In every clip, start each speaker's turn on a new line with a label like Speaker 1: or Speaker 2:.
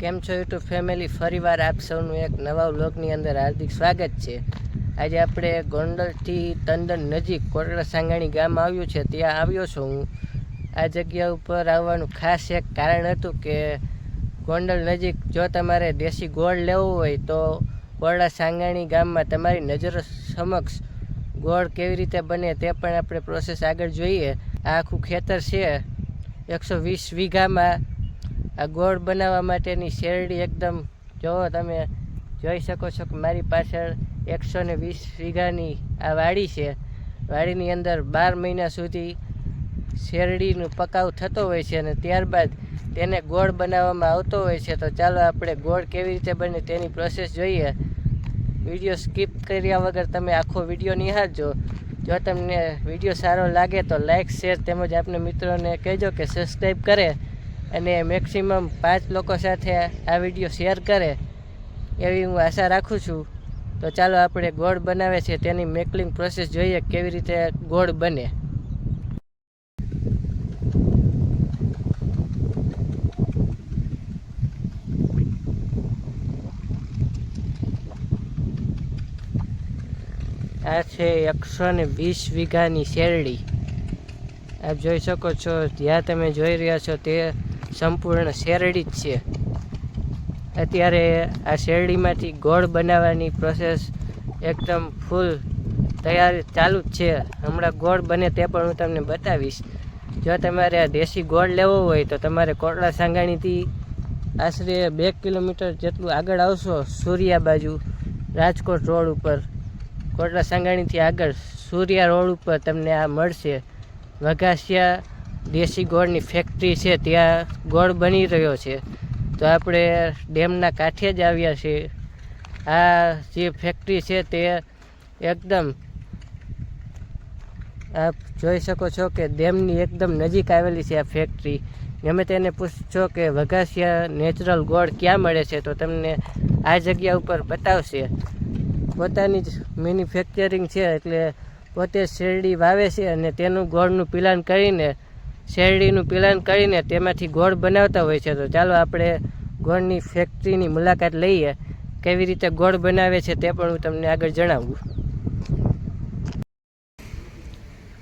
Speaker 1: કેમ છો YouTube family, ફરીવાર આપ સૌનું એક નવા વ્લોગની અંદર હાર્દિક સ્વાગત છે। આજે આપણે ગોંડલથી તંદન નજીક કોટડા સાંગાણી ગામ આવ્યું છે, ત્યાં આવ્યો છું હું। આ જગ્યા ઉપર આવવાનું ખાસ એક કારણ હતું કે ગોંડલ નજીક જો તમારે દેશી ગોળ લેવો હોય તો કોટડા સાંગાણી ગામમાં તમારી નજર સમક્ષ ગોળ કેવી રીતે બને તે પણ આપણે પ્રોસેસ આગળ જોઈએ। આ આખું ખેતર છે, 120 વીઘામાં આ ગોળ બનાવવા માટેની શેરડી એકદમ જોવો તમે જોઈ શકો છો કે મારી પાછળ 120 વીઘાની આ વાડી છે। વાડીની અંદર 12 મહિના સુધી શેરડીનો પકાવ થતો હોય છે અને ત્યારબાદ તેને ગોળ બનાવવામાં આવતો હોય છે। તો ચાલો આપણે ગોળ કેવી રીતે બને તેની પ્રોસેસ જોઈએ। વિડીયો સ્કીપ કર્યા વગર તમે આખો વિડીયો નિહાળજો। જો તમને વિડીયો સારો લાગે તો લાઇક, શેર તેમજ આપના મિત્રોને કહેજો કે સબસ્ક્રાઈબ કરે અને મેક્સિમમ 5 લોકો સાથે આ વિડીયો શેર કરે એવી હું આશા રાખું છું। તો ચાલો આપણે ગોળ બનાવે છે તેની મેકલિંગ પ્રોસેસ જોઈએ કેવી રીતે ગોળ બને। આ છે 120 વીઘાની શેરડી। આપ જોઈ શકો છો, જ્યાં તમે જોઈ રહ્યા છો તે સંપૂર્ણ શેરડી જ છે। અત્યારે આ શેરડીમાંથી ગોળ બનાવવાની પ્રોસેસ એકદમ ફૂલ તૈયારી ચાલુ જ છે। હમણાં ગોળ બને તે પણ હું તમને બતાવીશ। જો તમારે આ દેશી ગોળ લેવો હોય તો તમારે કોટડા સાંગાણીથી આશરે 2 કિલોમીટર જેટલું આગળ આવશો, સૂર્યા બાજુ રાજકોટ રોડ ઉપર, કોટડા સાંગાણીથી આગળ સૂર્યા રોડ ઉપર તમને આ મળશે। વઘાસિયા દેશી ગોળની ફેક્ટરી છે, ત્યાં ગોળ બની રહ્યો છે। તો આપણે ડેમના કાંઠે જ આવ્યા છીએ। આ જે ફેક્ટરી છે તે એકદમ આપ જોઈ શકો છો કે ડેમની એકદમ નજીક આવેલી છે આ ફેક્ટરી। ગમે તેને પૂછશો કે વઘાસિયા નેચરલ ગોળ ક્યાં મળે છે તો તમને આ જગ્યા ઉપર બતાવશે। પોતાની જ મેન્યુફેક્ચરિંગ છે, એટલે પોતે શેરડી વાવે છે અને તેનું ગોળનું પિલાન કરીને, શેરડીનું પિલાન કરીને તેમાંથી ગોળ બનાવતા હોય છે। તો ચાલો આપણે ગોળની ફેક્ટરીની મુલાકાત લઈએ, કેવી રીતે ગોળ બનાવે છે તે પણ હું તમને આગળ જણાવું।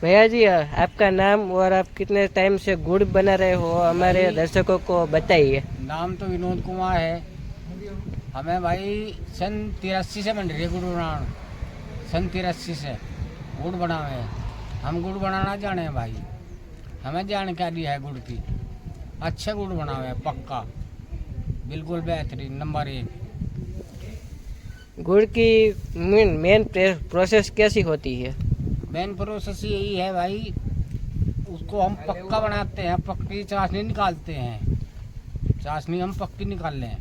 Speaker 1: भैया जी, आपका नाम और आप कितने टाइम से गुड़ बना रहे हो, हमारे दर्शकों को बताइए।
Speaker 2: नाम तो विनोद कुमार है। हमें भाई सन 83 से बन रही है गुड़ बनाना। सन 83 से गुड़ बनावे हैं। हम गुड़ बनाना जाने हैं भाई, हमें जानकारी है गुड़ की। अच्छे गुड़ बनावे हैं, पक्का बिल्कुल बेहतरीन नंबर 1।
Speaker 1: गुड़ की मेन प्रोसेस कैसी होती है?
Speaker 2: मेन प्रोसेस यही है भाई, उसको हम पक्का बनाते हैं, पक्की चाशनी निकालते हैं। चाशनी हम पक्की निकाल लें,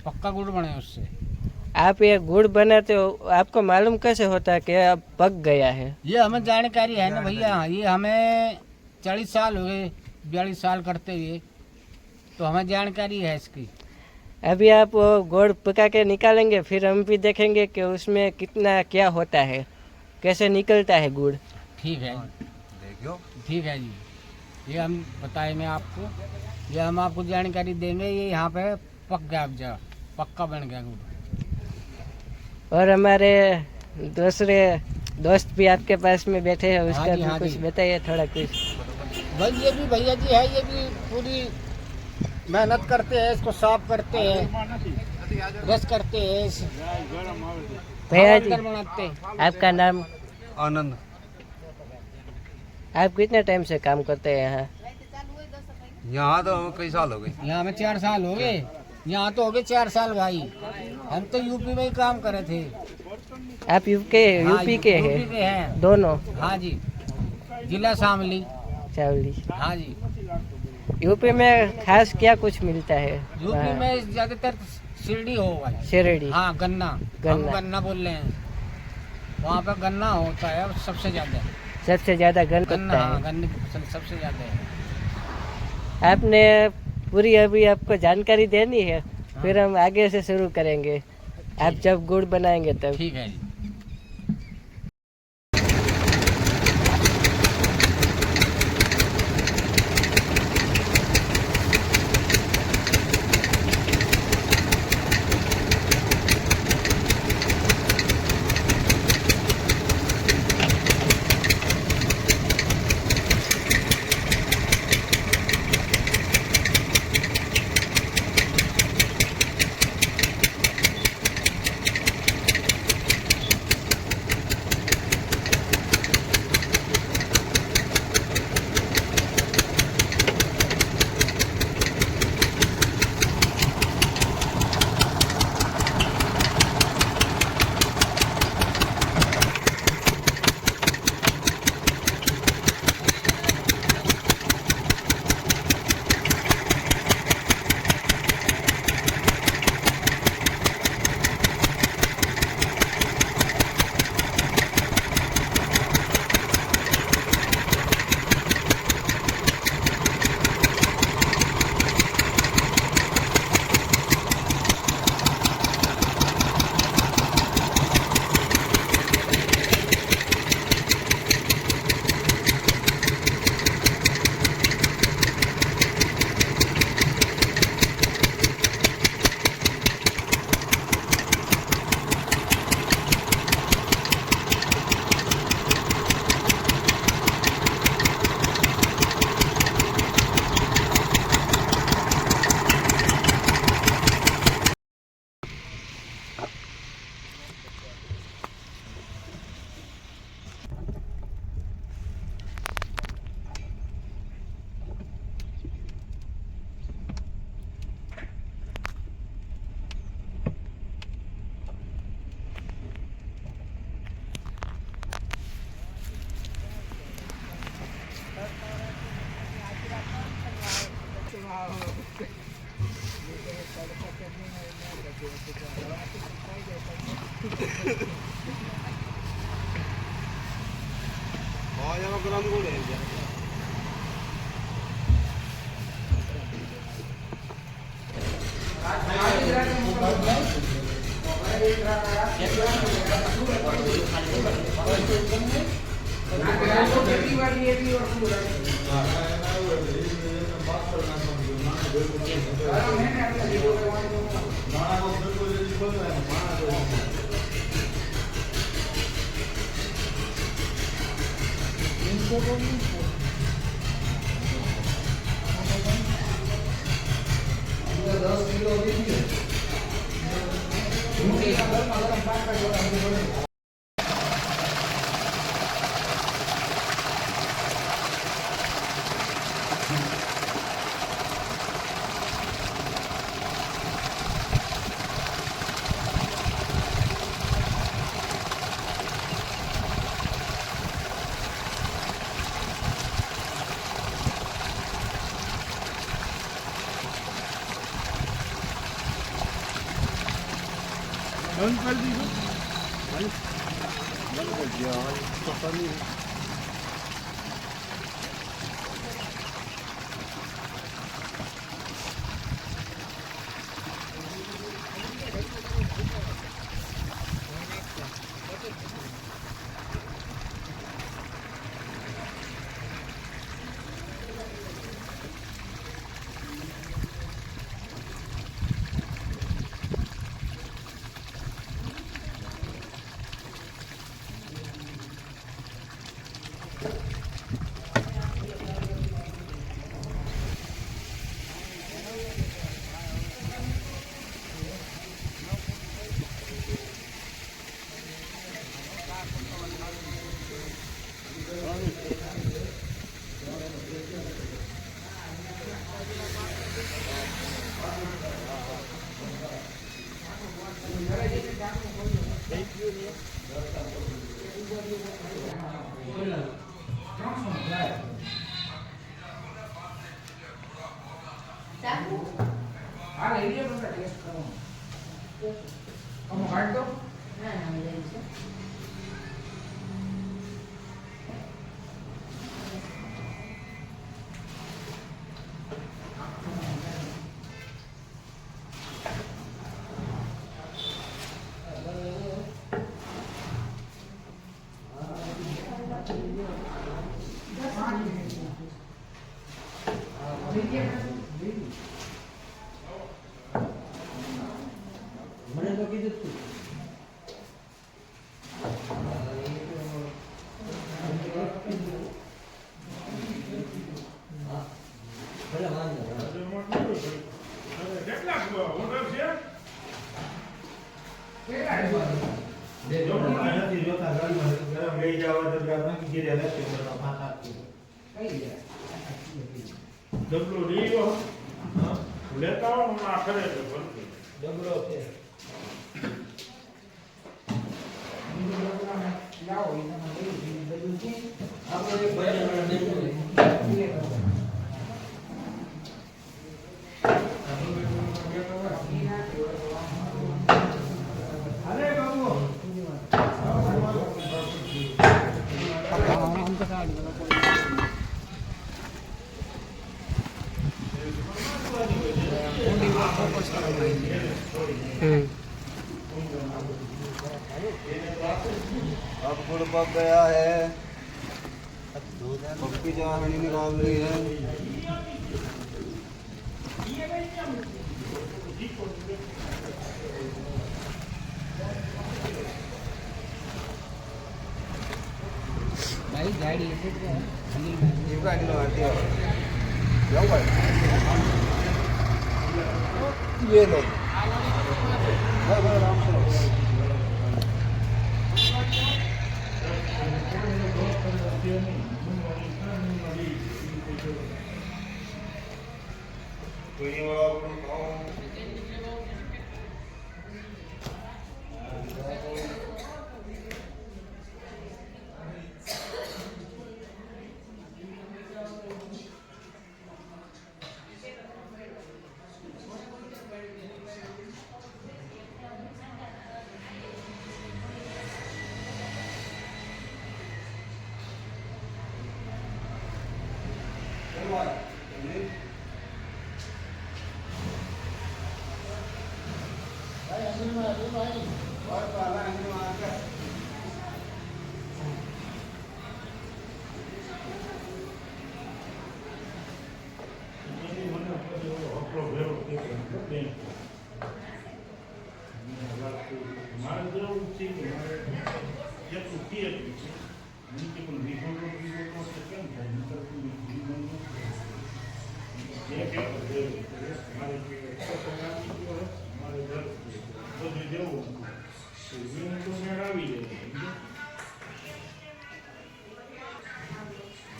Speaker 2: पक्का गुड़ बने उससे।
Speaker 1: आप ये गुड़ बनाते हो, आपको मालूम कैसे होता है कि अब पक गया है?
Speaker 2: ये हमें जानकारी है ना भैया, ये हमें 40 साल हो गए, 42 साल करते हुए, तो हमें जानकारी है इसकी।
Speaker 1: अभी आप वो गुड़ पका के निकालेंगे, फिर हम भी देखेंगे कि उसमें कितना क्या होता है, कैसे निकलता है गुड़।
Speaker 2: ठीक है, देखो ठीक है जी, ये हम बताएंगे आपको, ये हम आपको जानकारी देंगे। ये यहाँ पे पक गया, अब जा पक्का बन गया गुड़।
Speaker 1: और हमारे दूसरे दोस्त भी आपके पास में बैठे हैं, उसका भी कुछ बताइए थोड़ा कुछ।
Speaker 2: भाई ये भी भैया जी है, ये भी पूरी मेहनत करते हैं, इसको साफ करते हैं, रस करते हैं,
Speaker 1: भैया जी
Speaker 2: बनाते हैं।
Speaker 1: आपका नाम?
Speaker 3: आनंद।
Speaker 1: आप कितने टाइम से काम करते हैं यहाँ?
Speaker 3: यहाँ तो हमें कई साल हो गए।
Speaker 2: यहाँ में 4 साल हो गए, यहाँ तो हो गए 4 साल भाई। हम तो यूपी में ही काम करे थे।
Speaker 1: आप यूपी के हैं दोनों?
Speaker 2: हाँ जी, जिला शामली।
Speaker 1: चावली।
Speaker 2: हाँ जी,
Speaker 1: यूपी में खास क्या कुछ मिलता है?
Speaker 2: यूपी में ज्यादातर शिरडी हो भाई,
Speaker 1: शेरडी।
Speaker 2: हाँ गन्ना, हम गन्ना बोल रहे हैं। वहाँ पे गन्ना होता है सबसे ज्यादा
Speaker 1: गन्ना है।
Speaker 2: हाँ, गन्ने की फसल सबसे ज्यादा है।
Speaker 1: आपने पूरी अभी आपको जानकारी देनी है, फिर हम आगे से शुरू करेंगे। आप जब गुड़ बनाएंगे तब।
Speaker 2: ठीक है जी।
Speaker 4: ડબલો લીયો લેતા હો હું આખરે ડબલો છે લાવો એના બધું છે આપણે એક
Speaker 3: अब गुड़ पक गया है, पक्की चाशनी निकाल ली है।
Speaker 2: भाई गाड़ी
Speaker 3: ये गाड़ी लगाती है जाओ भाई ये लो भाई भाई आराम से लो।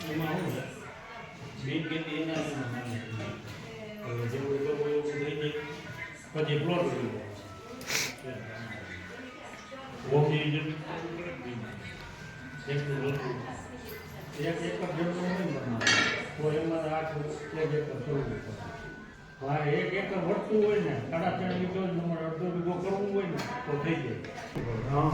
Speaker 4: એમાં શું છે બીજ ખેતી એના હવે જેવું કરવું એવું થઈ જાય પછી પ્લોટ કરી ઓછી જેટલું હતું એક એકર જેટલું હોય ને તો એમાં 8 એકર કરવું પડે હા 1 એકર વધતું હોય ને 3.5 વીઘો તમારે અડધો વીઘો કરવું હોય ને તો થઈ જાય હા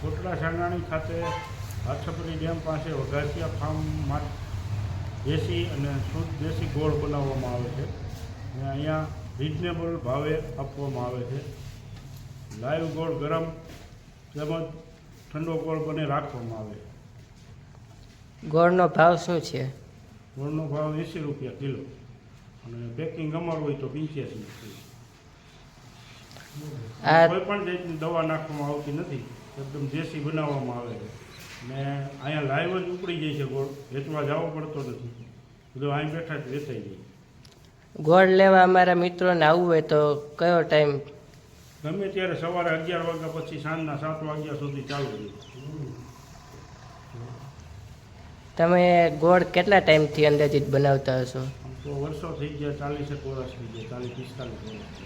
Speaker 4: કોટડા સાંગાણી ખાતે હાથસપરી ડેમ પાસે વઘાસિયા ફાર્મમાં દેશી અને શુદ્ધ દેશી ગોળ બનાવવામાં આવે છે અને અહીંયા રિઝનેબલ ભાવે આપવામાં આવે છે લાઈવ ગોળ ગરમ તેમજ ઠંડો ગોળ બને રાખવામાં આવે
Speaker 1: ગોળનો ભાવ શું છે?
Speaker 4: ગોળનો ભાવ 80 રૂપિયા કિલો અને પેકિંગ અમારું હોય તો 85 રૂપિયા.
Speaker 1: આ
Speaker 4: કોઈ પણ જાતની દવા નાખવામાં આવતી નથી, એકદમ દેશી બનાવવામાં આવે છે ને અહીંયા લાઈવ જ ઉપડી જાય છે ગોળ, વેચવા જવો પડતો નથી, બધું અહીં બેઠા જ વેચાઈ જાય.
Speaker 1: ગોળ લેવા અમારા મિત્રોને આવવું હોય તો કયો ટાઈમ?
Speaker 4: ગમે ત્યારે સવારે 11 વાગ્યા પછી સાંજના 7 વાગ્યા સુધી ચાલુ રહે.
Speaker 1: તમે ગોળ કેટલા ટાઈમથી અંદાજિત બનાવતા હશો?
Speaker 4: આમ તો વર્ષો થઈ ગયા, 40 વર્ષ થઈ ગયા, 40-45 વર્ષ.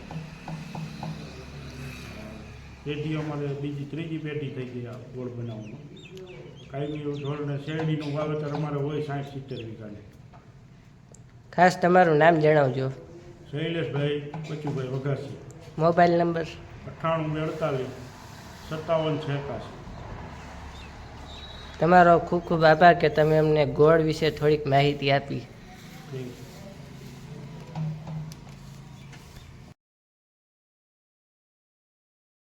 Speaker 4: પેઢી અમારે બીજી ત્રીજી પેઢી થઈ ગઈ આ ગોળ બનાવવામાં. કાયમી ધોરણે શેરડીનું વાવેતર અમારે હોય 60-70 વીઘાને.
Speaker 1: ખાસ તમારું નામ જણાવજો.
Speaker 4: શૈલેષભાઈ બચુભાઈ વઘાસી.
Speaker 1: Mobile number?
Speaker 4: 9848 5786.
Speaker 1: તમારો ખૂબ ખૂબ આભાર કે તમે અમને ગોળ વિશે થોડીક માહિતી આપી.
Speaker 4: Thank you.